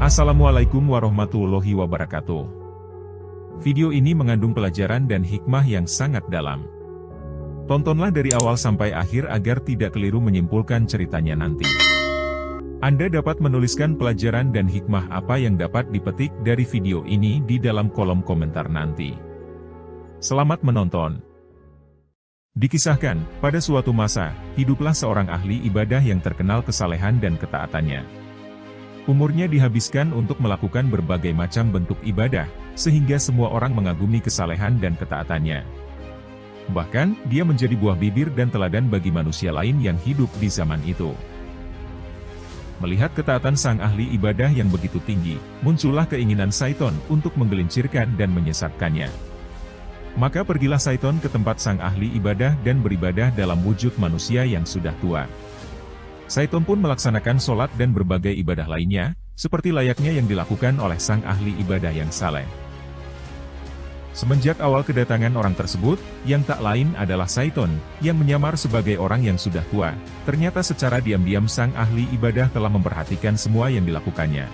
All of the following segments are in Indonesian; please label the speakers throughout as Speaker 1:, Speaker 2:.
Speaker 1: Assalamualaikum warahmatullahi wabarakatuh. Video ini mengandung pelajaran dan hikmah yang sangat dalam. Tontonlah dari awal sampai akhir agar tidak keliru menyimpulkan ceritanya nanti. Anda dapat menuliskan pelajaran dan hikmah apa yang dapat dipetik dari video ini di dalam kolom komentar nanti. Selamat menonton. Dikisahkan, pada suatu masa, hiduplah seorang ahli ibadah yang terkenal kesalehan dan ketaatannya. Umurnya dihabiskan untuk melakukan berbagai macam bentuk ibadah, sehingga semua orang mengagumi kesalehan dan ketaatannya. Bahkan, dia menjadi buah bibir dan teladan bagi manusia lain yang hidup di zaman itu. Melihat ketaatan sang ahli ibadah yang begitu tinggi, muncullah keinginan Syaiton untuk menggelincirkan dan menyesatkannya. Maka pergilah Syaiton ke tempat sang ahli ibadah dan beribadah dalam wujud manusia yang sudah tua. Syaiton pun melaksanakan sholat dan berbagai ibadah lainnya, seperti layaknya yang dilakukan oleh sang ahli ibadah yang saleh. Semenjak awal kedatangan orang tersebut, yang tak lain adalah Syaiton, yang menyamar sebagai orang yang sudah tua, ternyata secara diam-diam sang ahli ibadah telah memperhatikan semua yang dilakukannya.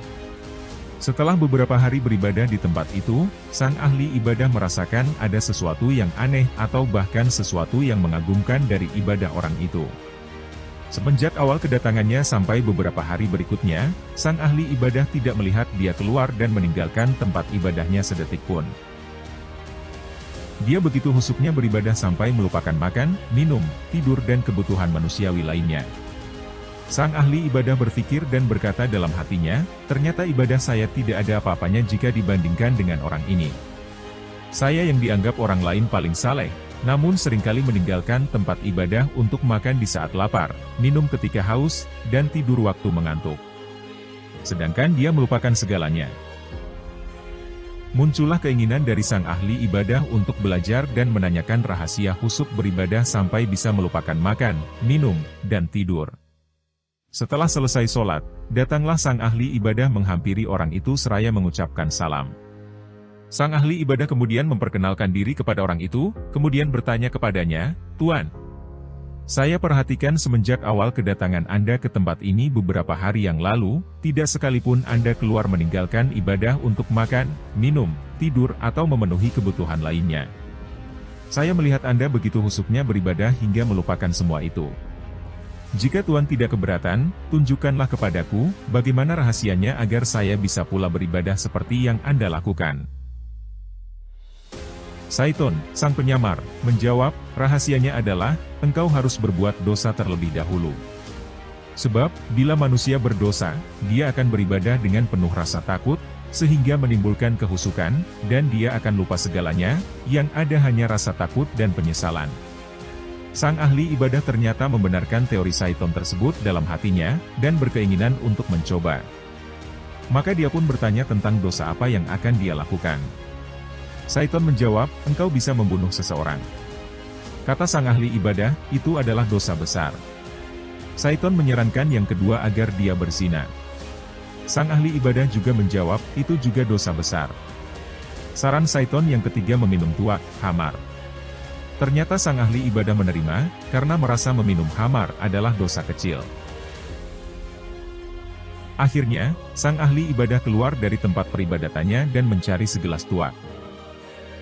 Speaker 1: Setelah beberapa hari beribadah di tempat itu, sang ahli ibadah merasakan ada sesuatu yang aneh atau bahkan sesuatu yang mengagumkan dari ibadah orang itu. Semenjak awal kedatangannya sampai beberapa hari berikutnya, sang ahli ibadah tidak melihat dia keluar dan meninggalkan tempat ibadahnya sedetik pun. Dia begitu husuknya beribadah sampai melupakan makan, minum, tidur dan kebutuhan manusiawi lainnya. Sang ahli ibadah berpikir dan berkata dalam hatinya, ternyata ibadah saya tidak ada apa-apanya jika dibandingkan dengan orang ini. Saya yang dianggap orang lain paling saleh, namun seringkali meninggalkan tempat ibadah untuk makan di saat lapar, minum ketika haus, dan tidur waktu mengantuk. Sedangkan dia melupakan segalanya. Muncullah keinginan dari sang ahli ibadah untuk belajar dan menanyakan rahasia husuk beribadah sampai bisa melupakan makan, minum, dan tidur. Setelah selesai sholat, datanglah sang ahli ibadah menghampiri orang itu seraya mengucapkan salam. Sang ahli ibadah kemudian memperkenalkan diri kepada orang itu, kemudian bertanya kepadanya, "Tuan, saya perhatikan semenjak awal kedatangan Anda ke tempat ini beberapa hari yang lalu, tidak sekalipun Anda keluar meninggalkan ibadah untuk makan, minum, tidur atau memenuhi kebutuhan lainnya. Saya melihat Anda begitu husuknya beribadah hingga melupakan semua itu. Jika Tuan tidak keberatan, tunjukkanlah kepadaku, bagaimana rahasianya agar saya bisa pula beribadah seperti yang Anda lakukan." Syaiton, sang penyamar, menjawab, rahasianya adalah, engkau harus berbuat dosa terlebih dahulu. Sebab, bila manusia berdosa, dia akan beribadah dengan penuh rasa takut, sehingga menimbulkan kehusukan, dan dia akan lupa segalanya, yang ada hanya rasa takut dan penyesalan. Sang ahli ibadah ternyata membenarkan teori Syaiton tersebut dalam hatinya, dan berkeinginan untuk mencoba. Maka dia pun bertanya tentang dosa apa yang akan dia lakukan. Syaiton menjawab, engkau bisa membunuh seseorang. Kata sang ahli ibadah, itu adalah dosa besar. Syaiton menyarankan yang kedua agar dia berzina. Sang ahli ibadah juga menjawab, itu juga dosa besar. Saran Syaiton yang ketiga meminum tuak, khamar. Ternyata sang ahli ibadah menerima, karena merasa meminum khamar adalah dosa kecil. Akhirnya, sang ahli ibadah keluar dari tempat peribadatannya dan mencari segelas tuak.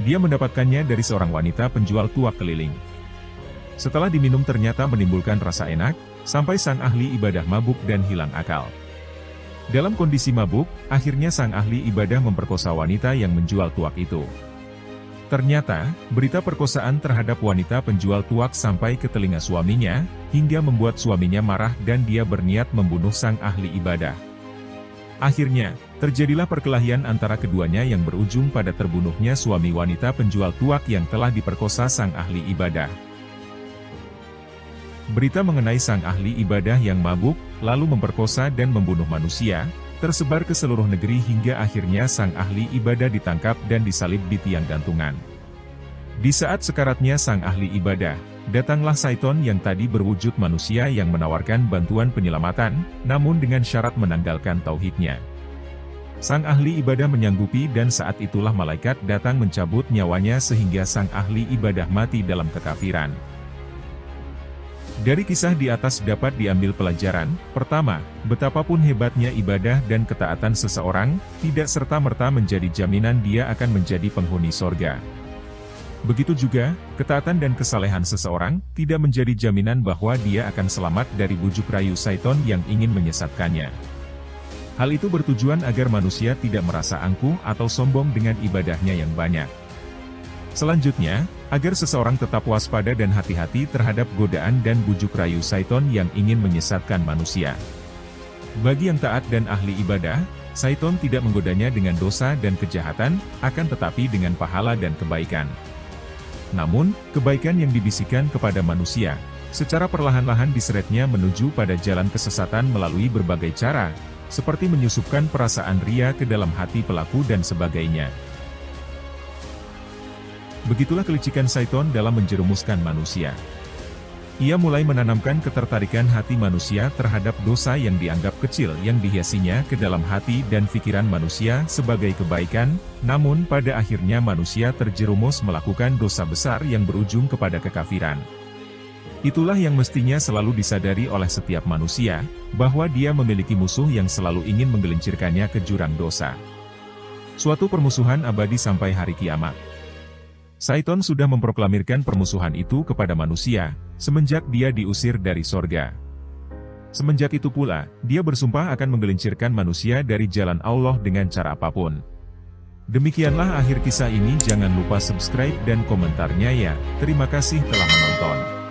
Speaker 1: Dia mendapatkannya dari seorang wanita penjual tuak keliling. Setelah diminum ternyata menimbulkan rasa enak, sampai sang ahli ibadah mabuk dan hilang akal. Dalam kondisi mabuk, akhirnya sang ahli ibadah memperkosa wanita yang menjual tuak itu. Ternyata, berita perkosaan terhadap wanita penjual tuak sampai ke telinga suaminya, hingga membuat suaminya marah dan dia berniat membunuh sang ahli ibadah. Akhirnya, terjadilah perkelahian antara keduanya yang berujung pada terbunuhnya suami wanita penjual tuak yang telah diperkosa sang ahli ibadah. Berita mengenai sang ahli ibadah yang mabuk, lalu memperkosa dan membunuh manusia, tersebar ke seluruh negeri hingga akhirnya sang ahli ibadah ditangkap dan disalib di tiang gantungan. Di saat sekaratnya sang ahli ibadah, datanglah Syaiton yang tadi berwujud manusia yang menawarkan bantuan penyelamatan, namun dengan syarat menanggalkan tauhidnya. Sang ahli ibadah menyanggupi dan saat itulah malaikat datang mencabut nyawanya sehingga sang ahli ibadah mati dalam kekafiran. Dari kisah di atas dapat diambil pelajaran, pertama, betapapun hebatnya ibadah dan ketaatan seseorang, tidak serta-merta menjadi jaminan dia akan menjadi penghuni sorga. Begitu juga, ketaatan dan kesalehan seseorang, tidak menjadi jaminan bahwa dia akan selamat dari bujuk rayu syaiton yang ingin menyesatkannya. Hal itu bertujuan agar manusia tidak merasa angkuh atau sombong dengan ibadahnya yang banyak. Selanjutnya, agar seseorang tetap waspada dan hati-hati terhadap godaan dan bujuk rayu syaiton yang ingin menyesatkan manusia. Bagi yang taat dan ahli ibadah, syaiton tidak menggodanya dengan dosa dan kejahatan, akan tetapi dengan pahala dan kebaikan. Namun, kebaikan yang dibisikkan kepada manusia, secara perlahan-lahan diseretnya menuju pada jalan kesesatan melalui berbagai cara, seperti menyusupkan perasaan ria ke dalam hati pelaku dan sebagainya. Begitulah kelicikan syaiton dalam menjerumuskan manusia. Ia mulai menanamkan ketertarikan hati manusia terhadap dosa yang dianggap kecil yang dihiasinya ke dalam hati dan pikiran manusia sebagai kebaikan, namun pada akhirnya manusia terjerumus melakukan dosa besar yang berujung kepada kekafiran. Itulah yang mestinya selalu disadari oleh setiap manusia, bahwa dia memiliki musuh yang selalu ingin menggelincirkannya ke jurang dosa. Suatu permusuhan abadi sampai hari kiamat. Syaiton sudah memproklamirkan permusuhan itu kepada manusia, semenjak dia diusir dari sorga. Semenjak itu pula, dia bersumpah akan menggelincirkan manusia dari jalan Allah dengan cara apapun. Demikianlah akhir kisah ini, jangan lupa subscribe dan komentarnya ya. Terima kasih telah menonton.